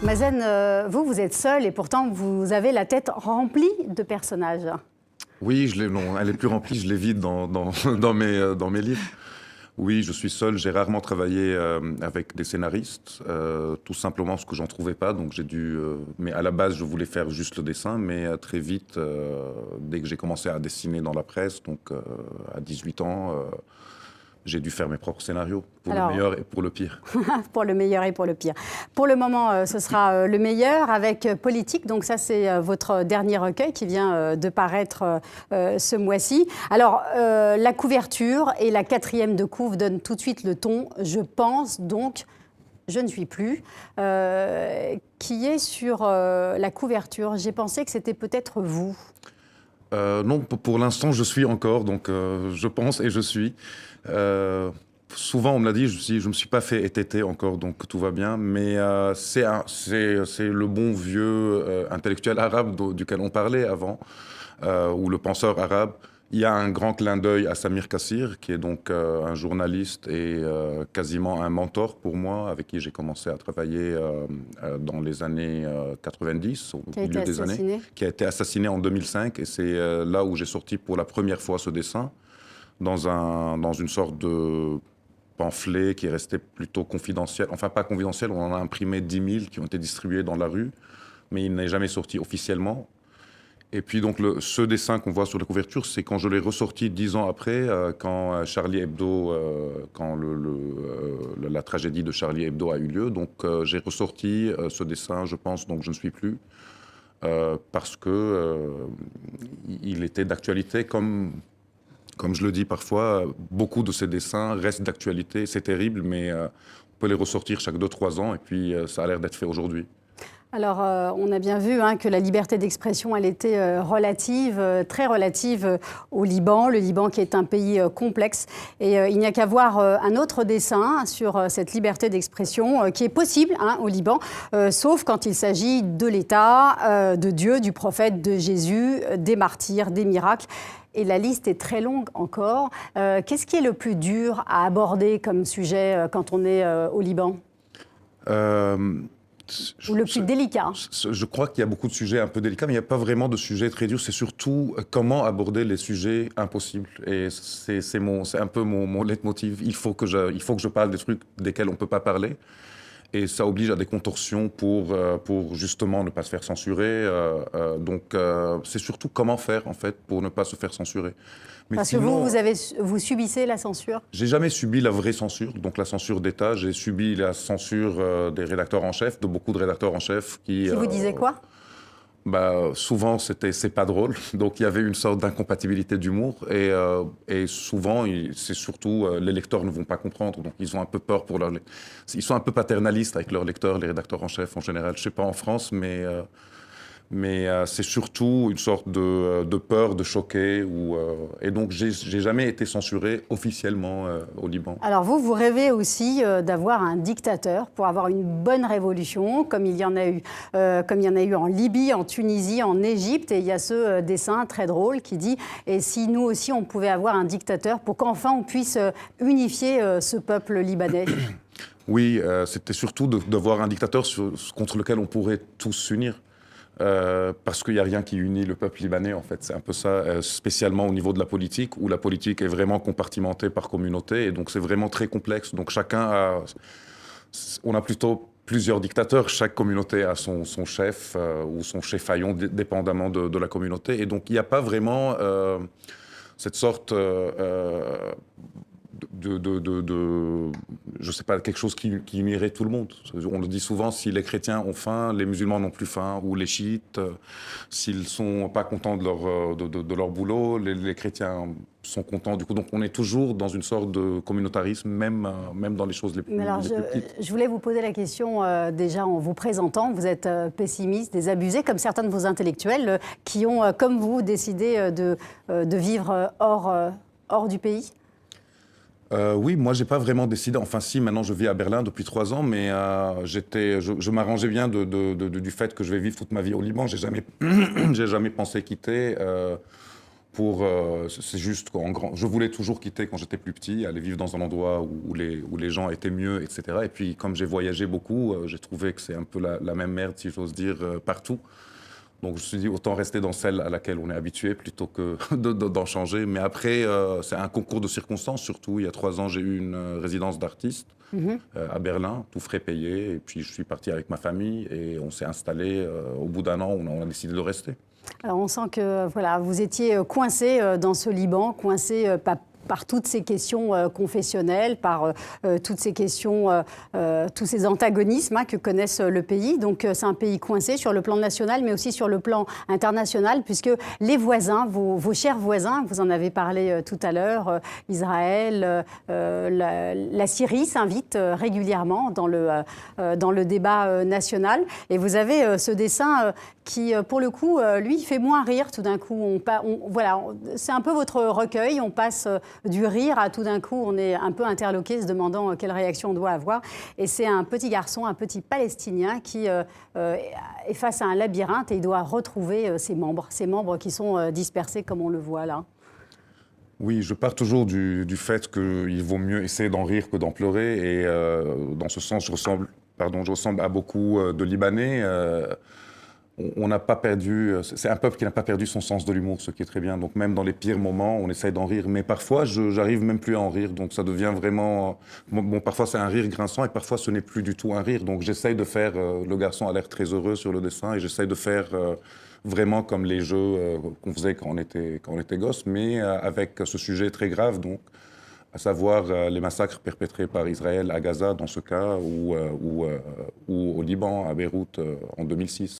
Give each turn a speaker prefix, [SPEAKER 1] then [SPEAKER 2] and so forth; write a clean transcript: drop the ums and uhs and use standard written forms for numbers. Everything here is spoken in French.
[SPEAKER 1] Mazen, vous êtes seul et pourtant vous avez la tête remplie de personnages.
[SPEAKER 2] Oui, non, elle est plus remplie, je l'ai vide dans mes livres. Oui, je suis seul, j'ai rarement travaillé avec des scénaristes, tout simplement parce que j'en trouvais pas, donc j'ai dû... mais à la base, je voulais faire juste le dessin, mais très vite, dès que j'ai commencé à dessiner dans la presse, donc à 18 ans, j'ai dû faire mes propres scénarios, pour le meilleur et pour le pire.
[SPEAKER 1] Pour le meilleur et pour le pire. Pour le moment, ce sera le meilleur avec Politique. Donc ça, c'est votre dernier recueil qui vient de paraître ce mois-ci. Alors, la couverture et la 4e de couve donnent tout de suite le ton. Je pense donc, je ne suis plus, qui est sur la couverture. J'ai pensé que c'était peut-être vous.
[SPEAKER 2] Non, pour l'instant, je suis encore, donc je pense et je suis. Souvent, on me l'a dit, je me suis pas fait étêter encore, donc tout va bien. Mais c'est le bon vieux intellectuel arabe duquel on parlait avant, ou le penseur arabe. Il y a un grand clin d'œil à Samir Kassir, qui est donc un journaliste et quasiment un mentor pour moi, avec qui j'ai commencé à travailler dans les années 90, au milieu des années, qui a été assassiné en 2005. Et c'est là où j'ai sorti pour la première fois ce dessin, dans une sorte de pamphlet qui est resté plutôt confidentiel. Enfin, pas confidentiel, on en a imprimé 10 000 qui ont été distribués dans la rue, mais il n'est jamais sorti officiellement. Et puis donc ce dessin qu'on voit sur la couverture, c'est quand je l'ai ressorti 10 ans après, quand Charlie Hebdo, quand la tragédie de Charlie Hebdo a eu lieu. Donc j'ai ressorti ce dessin, je pense, donc je ne suis plus, parce que il était d'actualité comme je le dis parfois, beaucoup de ces dessins restent d'actualité. C'est terrible, mais on peut les ressortir chaque 2-3 ans, et puis ça a l'air d'être fait aujourd'hui.
[SPEAKER 1] Alors, on a bien vu que la liberté d'expression, elle était relative, très relative au Liban. Le Liban qui est un pays complexe. Et il n'y a qu'à voir un autre dessin sur cette liberté d'expression qui est possible au Liban, sauf quand il s'agit de l'État, de Dieu, du prophète, de Jésus, des martyrs, des miracles. Et la liste est très longue encore. Qu'est-ce qui est le plus dur à aborder comme sujet quand on est au Liban ? Ou le plus délicat?
[SPEAKER 2] Je crois qu'il y a beaucoup de sujets un peu délicats, mais il n'y a pas vraiment de sujets très durs. C'est surtout comment aborder les sujets impossibles. Et c'est un peu mon leitmotiv. Il faut que je parle des trucs desquels on ne peut pas parler. Et ça oblige à des contorsions pour justement ne pas se faire censurer. Donc c'est surtout comment faire, en fait, pour ne pas se faire censurer. Mais
[SPEAKER 1] parce
[SPEAKER 2] sinon,
[SPEAKER 1] que vous subissez la censure?
[SPEAKER 2] J'ai jamais subi la vraie censure, donc la censure d'État. J'ai subi la censure des rédacteurs en chef, de beaucoup de rédacteurs en chef qui
[SPEAKER 1] vous disaient quoi?
[SPEAKER 2] Souvent, c'est pas drôle. Donc, il y avait une sorte d'incompatibilité d'humour. Et souvent, c'est surtout les lecteurs ne vont pas comprendre. Donc, ils ont un peu peur pour leur... Ils sont un peu paternalistes avec leurs lecteurs, les rédacteurs en chef en général. Je sais pas en France, mais c'est surtout une sorte de peur de choquer. Et donc, j'ai jamais été censuré officiellement au Liban.
[SPEAKER 1] Alors vous rêvez aussi d'avoir un dictateur pour avoir une bonne révolution, comme il y en a eu en Libye, en Tunisie, en Égypte. Et il y a ce dessin très drôle qui dit « Et si nous aussi, on pouvait avoir un dictateur pour qu'enfin on puisse unifier ce peuple libanais ?»
[SPEAKER 2] Oui, c'était surtout de voir un dictateur contre lequel on pourrait tous s'unir. Parce qu'il n'y a rien qui unit le peuple libanais, en fait. C'est un peu ça, spécialement au niveau de la politique, où la politique est vraiment compartimentée par communauté, et donc c'est vraiment très complexe. Donc on a plutôt plusieurs dictateurs, chaque communauté a son chef ou son chef-haillon, dépendamment de la communauté, et donc il n'y a pas vraiment cette sorte... je sais pas, quelque chose qui unirait tout le monde. On le dit souvent, si les chrétiens ont faim, les musulmans n'ont plus faim, ou les chiites, s'ils sont pas contents de leur boulot, les chrétiens sont contents. Du coup, donc on est toujours dans une sorte de communautarisme, même dans les choses les plus petites.
[SPEAKER 1] Je voulais vous poser la question déjà en vous présentant. Vous êtes pessimiste, désabusé, comme certains de vos intellectuels qui ont, comme vous, décidé de vivre hors du pays.
[SPEAKER 2] Oui, moi, j'ai pas vraiment décidé. Enfin, si, maintenant, je vis à Berlin depuis 3 ans, mais je m'arrangeais bien du fait que je vais vivre toute ma vie au Liban. J'ai jamais pensé quitter. C'est juste qu'en grand, je voulais toujours quitter quand j'étais plus petit, aller vivre dans un endroit où les gens étaient mieux, etc. Et puis, comme j'ai voyagé beaucoup, j'ai trouvé que c'est un peu la même merde, si j'ose dire, partout. Donc, je me suis dit, autant rester dans celle à laquelle on est habitué plutôt que d'en changer. Mais après, c'est un concours de circonstances, surtout. Il y a 3 ans, j'ai eu une résidence d'artiste à Berlin, tout frais payé. Et puis, je suis parti avec ma famille et on s'est installé. Au bout d'un an, on a décidé de rester.
[SPEAKER 1] Alors on sent que voilà, vous étiez coincé dans ce Liban, coincé par toutes ces questions confessionnelles, par toutes ces questions, tous ces antagonismes que connaissent le pays. Donc c'est un pays coincé sur le plan national, mais aussi sur le plan international, puisque les voisins, vos chers voisins, vous en avez parlé tout à l'heure, Israël, la Syrie s'invite régulièrement dans le débat national. Et vous avez ce dessin qui, pour le coup, lui, fait moins rire tout d'un coup. Voilà, c'est un peu votre recueil, on passe du rire à tout d'un coup, on est un peu interloqué se demandant quelle réaction on doit avoir. Et c'est un petit garçon, un petit Palestinien qui est face à un labyrinthe et il doit retrouver ses membres qui sont dispersés comme on le voit là.
[SPEAKER 2] Oui, je pars toujours du fait qu'il vaut mieux essayer d'en rire que d'en pleurer. Et dans ce sens, je ressemble à beaucoup de Libanais. On n'a pas perdu, c'est un peuple qui n'a pas perdu son sens de l'humour, ce qui est très bien. Donc même dans les pires moments, on essaye d'en rire. Mais parfois, j'arrive même plus à en rire. Donc ça devient vraiment... Bon, parfois c'est un rire grinçant et parfois ce n'est plus du tout un rire. Donc j'essaye de faire... le garçon a l'air très heureux sur le dessin et j'essaye de faire vraiment comme les jeux qu'on faisait quand on était gosse, mais avec ce sujet très grave, donc, à savoir les massacres perpétrés par Israël à Gaza dans ce cas, ou au Liban, à Beyrouth en 2006.